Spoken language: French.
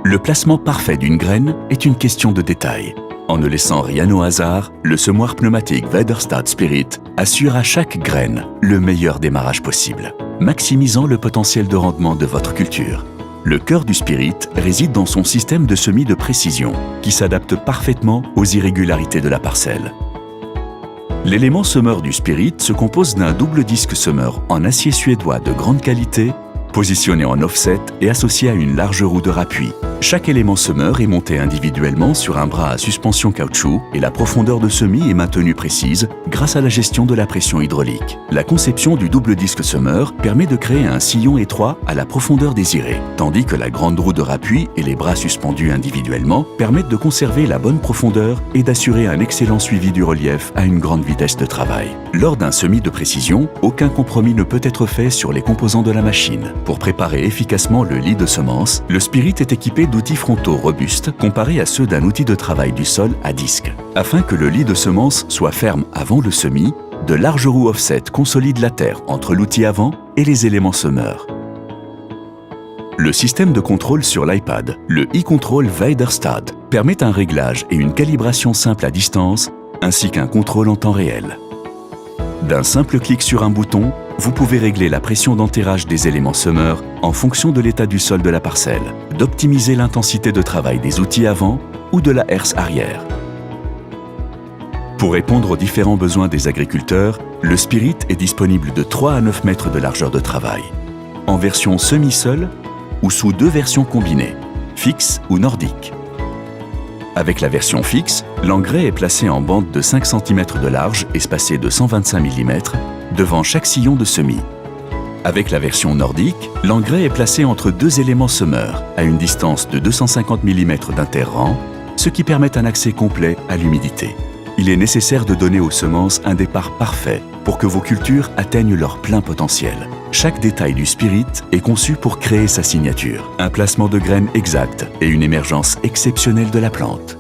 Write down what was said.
Le placement parfait d'une graine est une question de détail. En ne laissant rien au hasard, le semoir pneumatique Weiderstad Spirit assure à chaque graine le meilleur démarrage possible, maximisant le potentiel de rendement de votre culture. Le cœur du Spirit réside dans son système de semis de précision, qui s'adapte parfaitement aux irrégularités de la parcelle. L'élément semeur du Spirit se compose d'un double disque semeur en acier suédois de grande qualité, positionné en offset et associé à une large roue de rappui. Chaque élément semeur est monté individuellement sur un bras à suspension caoutchouc et la profondeur de semis est maintenue précise grâce à la gestion de la pression hydraulique. La conception du double disque semeur permet de créer un sillon étroit à la profondeur désirée, tandis que la grande roue de rappui et les bras suspendus individuellement permettent de conserver la bonne profondeur et d'assurer un excellent suivi du relief à une grande vitesse de travail. Lors d'un semis de précision, aucun compromis ne peut être fait sur les composants de la machine. Pour préparer efficacement le lit de semences, le Spirit est équipé d'outils frontaux robustes comparés à ceux d'un outil de travail du sol à disque. Afin que le lit de semences soit ferme avant le semis, de larges roues offset consolident la terre entre l'outil avant et les éléments semeurs. Le système de contrôle sur l'iPad, le e-control Weiderstad, permet un réglage et une calibration simple à distance, ainsi qu'un contrôle en temps réel. D'un simple clic sur un bouton, vous pouvez régler la pression d'enterrage des éléments semeurs en fonction de l'état du sol de la parcelle, d'optimiser l'intensité de travail des outils avant ou de la herse arrière. Pour répondre aux différents besoins des agriculteurs, le Spirit est disponible de 3 à 9 mètres de largeur de travail, en version semi-seul ou sous 2 versions combinées, fixe ou nordique. Avec la version fixe, l'engrais est placé en bande de 5 cm de large espacée de 125 mm devant chaque sillon de semis. Avec la version nordique, l'engrais est placé entre 2 éléments semeurs à une distance de 250 mm d'interrang, ce qui permet un accès complet à l'humidité. Il est nécessaire de donner aux semences un départ parfait pour que vos cultures atteignent leur plein potentiel. Chaque détail du Spirit est conçu pour créer sa signature, un placement de graines exact et une émergence exceptionnelle de la plante.